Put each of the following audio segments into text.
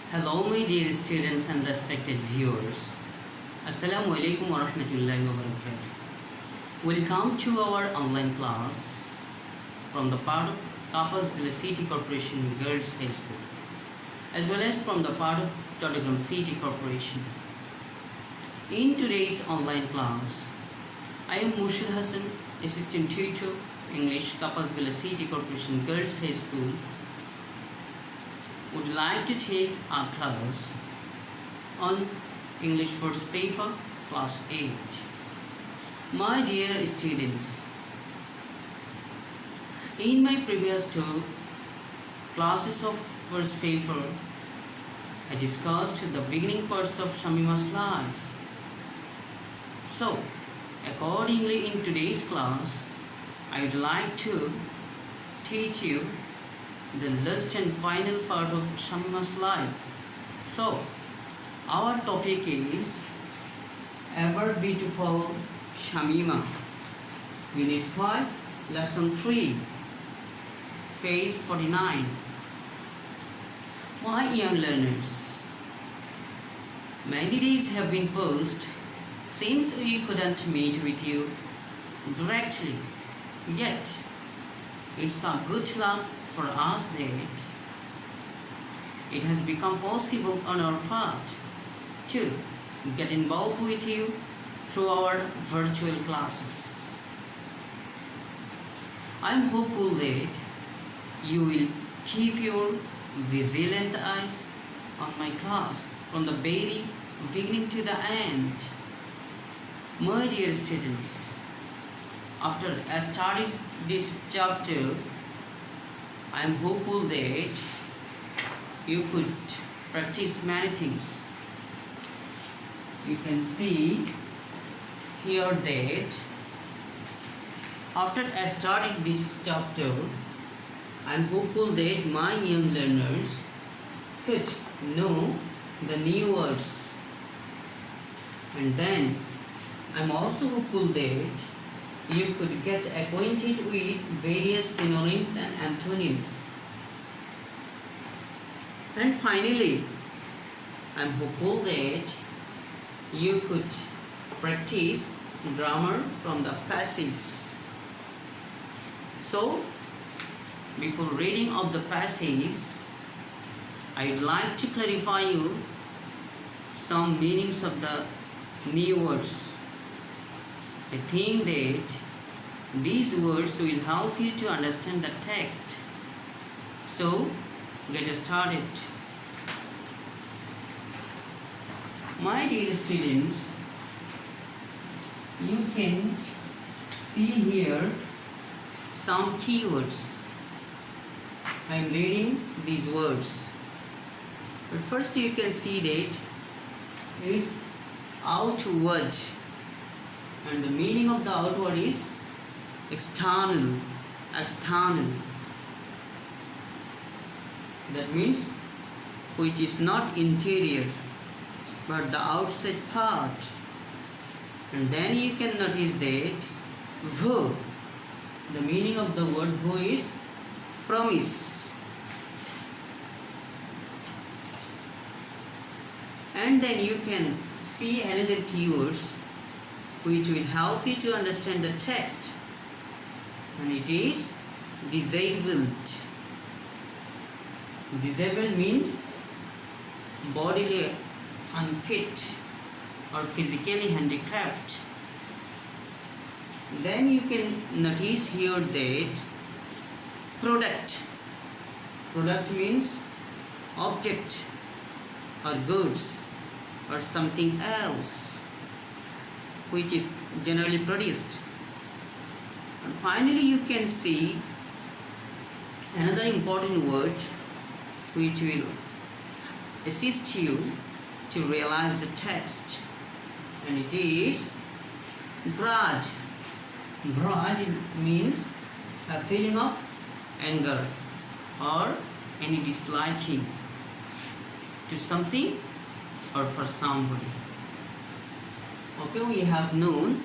Hello my dear students and respected viewers. Assalamu alaikum wa rahmatullahi wa barakatuh. Welcome to our online class from the part of K.C.C.G.H.S City Corporation Girls High School as well as from the part of Chattogram City Corporation. In today's online class, I am Morshed Hasan, Assistant Tutor, English, K.C.C.G.H.S City Corporation Girls High School, would like to take our class on English First Paper, Class 8. My dear students, in my previous two classes of First Paper, I discussed the beginning parts of Shamima's life. So, accordingly in today's class, I would like to teach you the last and final part of Shamima's life. So, our topic is Ever Beautiful Shamima, Unit 5, Lesson 3, Page 49. My young learners, many days have been passed since we couldn't meet with you directly, yet it's a good luck for us that it has become possible on our part to get involved with you through our virtual classes. I am hopeful that you will keep your vigilant eyes on my class from the very beginning to the end. My dear students, after I started this chapter, I am hopeful that you could practice many things. You can see here that after I started this chapter, I am hopeful that my young learners could know the new words. And then I am also hopeful that you could get acquainted with various synonyms and antonyms. And finally, I am hopeful that you could practice grammar from the passage. So, before reading of the passage, I would like to clarify you some meanings of the new words. I think that these words will help you to understand the text. So, get started. My dear students, you can see here some keywords. I am reading these words. But first you can see that is outward. And the meaning of the outward is external. External. That means which is not interior but the outside part. And then you can notice that vo. The meaning of the word vo is promise. And then you can see another keywords which will help you to understand the text, and it is disabled. Disabled means bodily unfit or physically handicapped. Then you can notice here that product. Product means object or goods or something else which is generally produced. And finally you can see another important word which will assist you to realize the text, and it is grudge. Grudge means a feeling of anger or any disliking to something or for somebody. Okay, we have known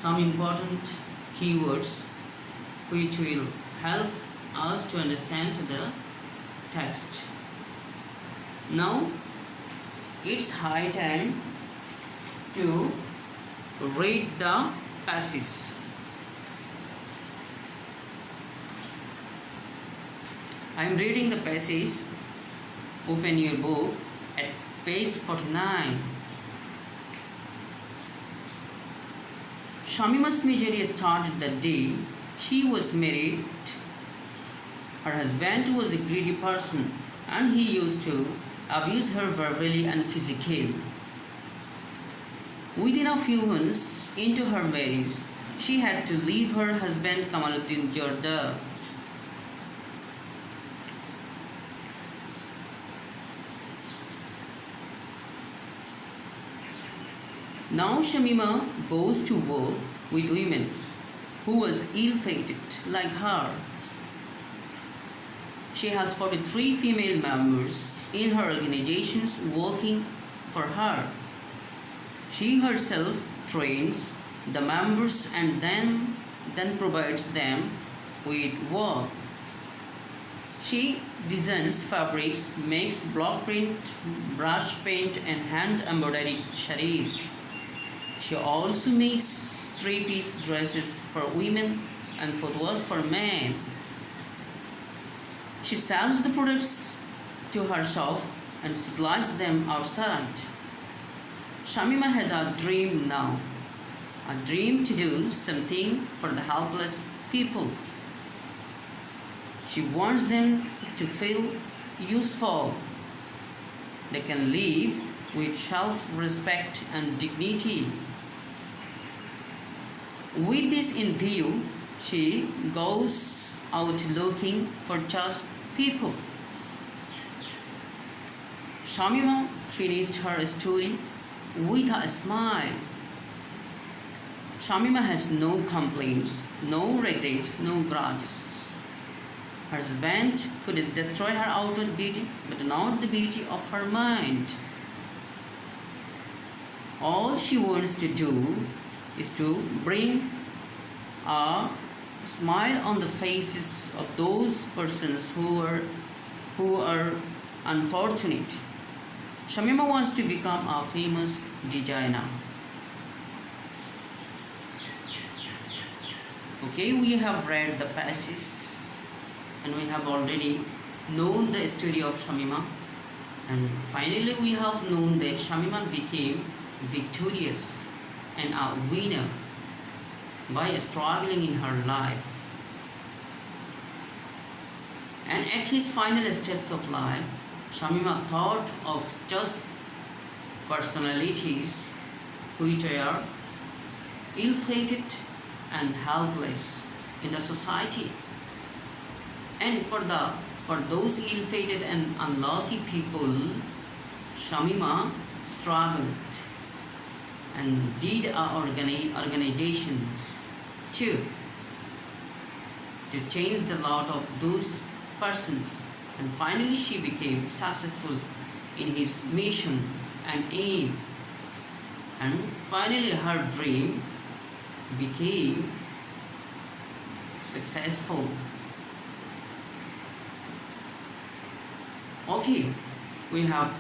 some important keywords which will help us to understand the text. Now it's high time to read the passage. I am reading the passage. Open your book at page 49. Shamima's misery started the day she was married. Her husband was a greedy person and he used to abuse her verbally and physically. Within a few months into her marriage, she had to leave her husband Kamaluddin Jorda. Now Shamima goes to work with women who was ill-fated like her. She has 43 female members in her organizations working for her. She herself trains the members and then provides them with work. She designs fabrics, makes block print, brush paint and hand embroidery sarees. She also makes three-piece dresses for women and footwears for men. She sells the products to herself and supplies them outside. Shamima has a dream now, a dream to do something for the helpless people. She wants them to feel useful. They can live with self-respect and dignity. With this in view, she goes out looking for just people. Shamima finished her story with a smile. Shamima has no complaints, no regrets, no grudges. Her husband could destroy her outward beauty, but not the beauty of her mind. All she wants to do is to bring a smile on the faces of those persons who are unfortunate. Shamima wants to become a famous designer. Okay, we have read the passage and we have already known the story of Shamima, and finally we have known that Shamima became victorious and a winner by struggling in her life. And at his final steps of life, Shamima thought of just personalities which are ill-fated and helpless in the society. And for those ill-fated and unlucky people, Shamima struggled and did organizations to change the lot of those persons, and finally she became successful in his mission and aim, and finally her dream became successful. Okay, we have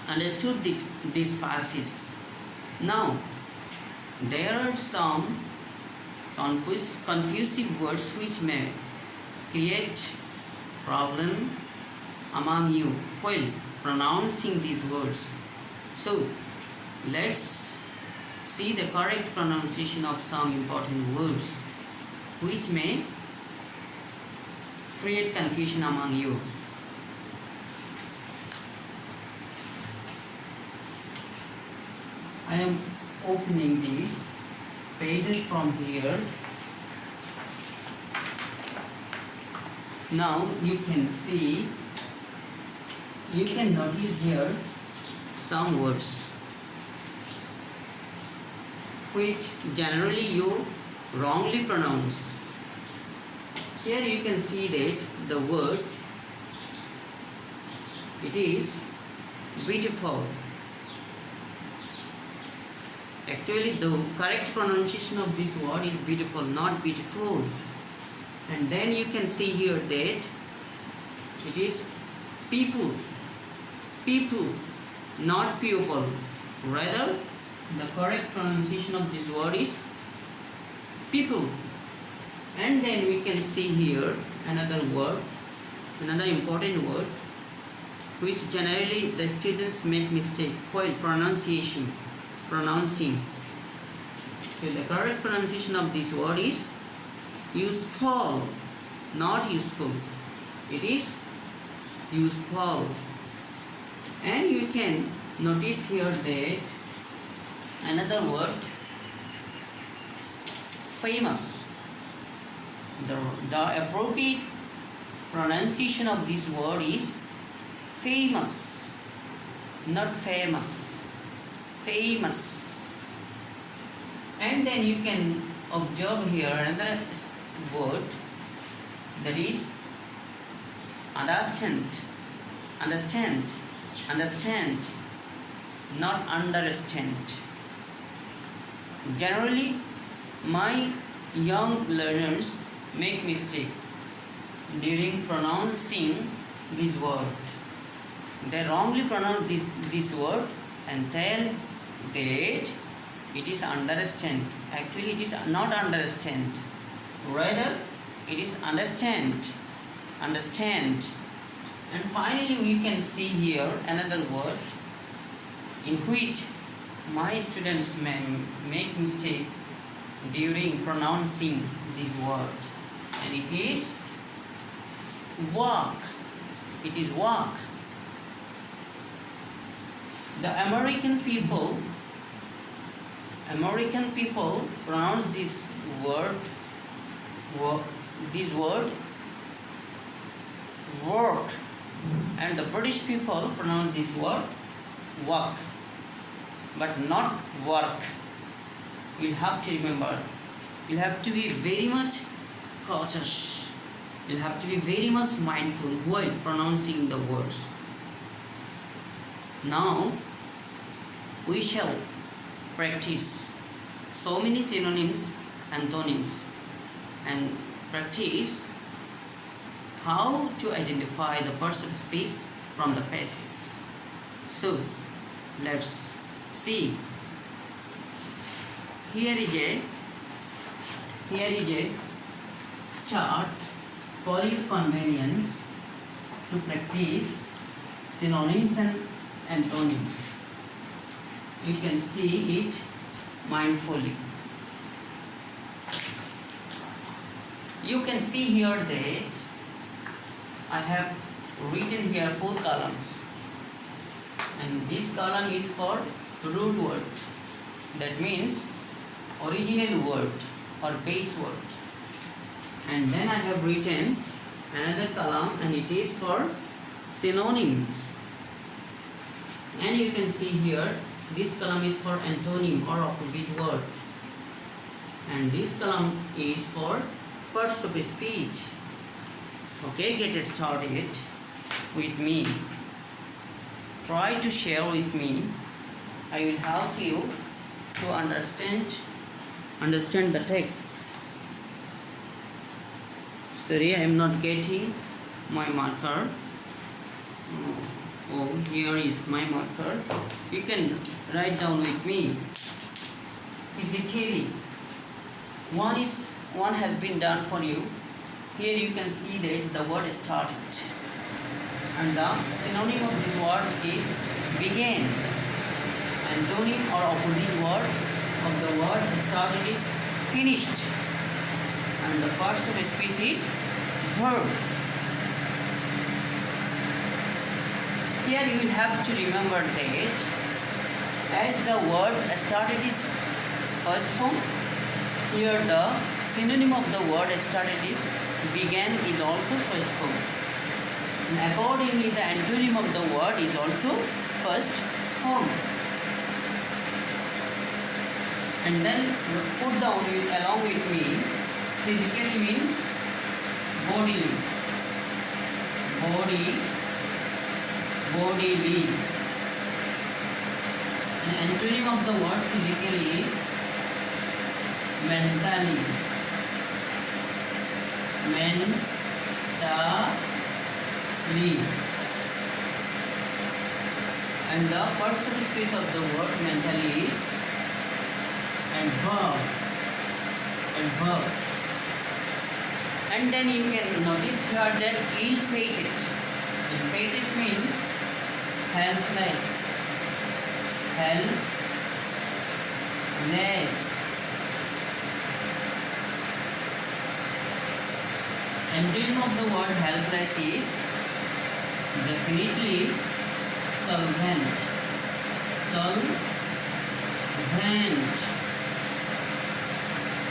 understood this passage. Now there are some confusive words which may create problem among you while pronouncing these words. So let's see the correct pronunciation of some important words which may create confusion among you. I am opening these pages from here. Now you can see, you can notice here some words which generally you wrongly pronounce. Here you can see that the word, it is beautiful. Actually the correct pronunciation of this word is beautiful, not beautiful. And then you can see here that It is people. People, not pupil. Rather, the correct pronunciation of this word is people. And then we can see here another word, another important word, which generally the students make mistake while pronouncing. So the correct pronunciation of this word is useful, not useful. It is useful. And you can notice here that another word, famous. The appropriate pronunciation of this word is famous, not famous. Famous. And then you can observe here another word, that is understand. Understand, not understand. Generally, my young learners make mistake during pronouncing this word. They wrongly pronounce this word and tell that it is understand. Actually, it is not understand. Rather, it is understand. And finally, we can see here another word in which my students may make mistake during pronouncing this word, and it is walk. It is walk. The American people pronounce this word work, and the British people pronounce this word walk, but not work. You'll have to remember, you'll have to be very much cautious, you'll have to be very much mindful while pronouncing the words. Now we shall practice so many synonyms, antonyms, and practice how to identify the person speech from the passages. So let's see. Here is a chart for your convenience to practice synonyms and antonyms. You can see it mindfully. You can see here that I have written here 4 columns, and this column is for root word, that means original word or base word. And then I have written another column, and it is for synonyms. And you can see here this column is for antonym or opposite word, and this column is for parts of speech. Okay, get started with me. Try to share with me. I will help you to understand the text. Sorry, I am not getting my marker. Oh, here is my marker. You can write down with me. Physically, one has been done for you. Here you can see that the word started, and the synonym of this word is began. Antonym or opposite word of the word started is finished, and the parts of speech is verb. Here you will have to remember that as the word started is first form, here the synonym of the word started is began is also first form. And accordingly, the antonym of the word is also first form. And then put down along with me. Physically means bodily. Bodily. And antonym of the word physically is mentally. live. And the participle speech of the word mentally is adverb. Adverb. And then you can notice here that ill-fated. Ill-fated means helpless. Helpless. Antonym of the word helpless is definitely solvent. Solvent.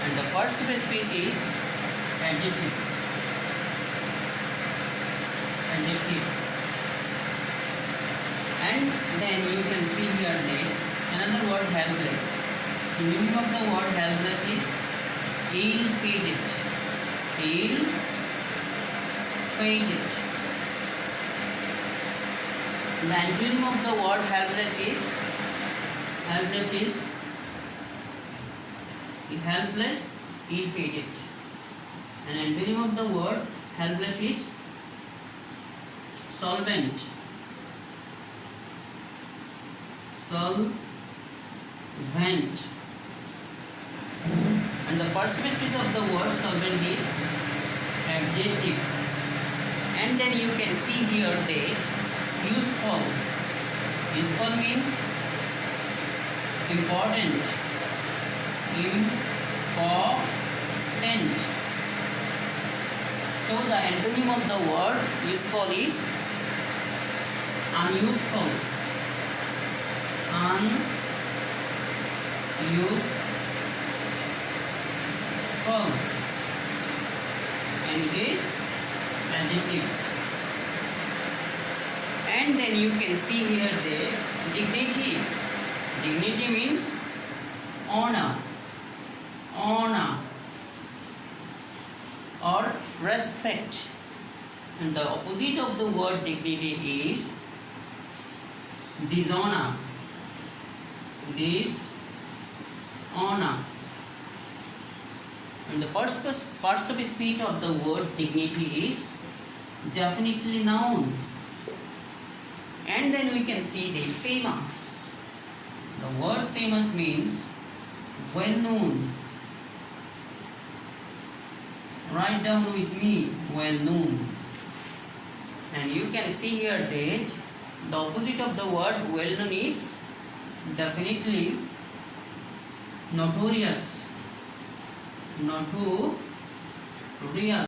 And the participle speech is adjective. Adjective. And then you can see here another word helpless. Synonym of the word helpless is ill-fated. Ill-fated. The antonym of the word helpless is ill-fated. And antonym of the word helpless is solvent. Solvent. And the participle speech of the word solvent is adjective. And then you can see here that useful. Useful means important. Important. So the antonym of the word useful is unuseful. Unuseful. And it is adjective. And then you can see here the dignity. Dignity means honor. Honor or respect. And the opposite of the word dignity is dishonor. Dishonor. And the participle speech of the word dignity is definitely noun. And then we can see the famous. The word famous means well known. Write down with me, well known. And you can see here that the opposite of the word well known is definitely notorious. Notorious.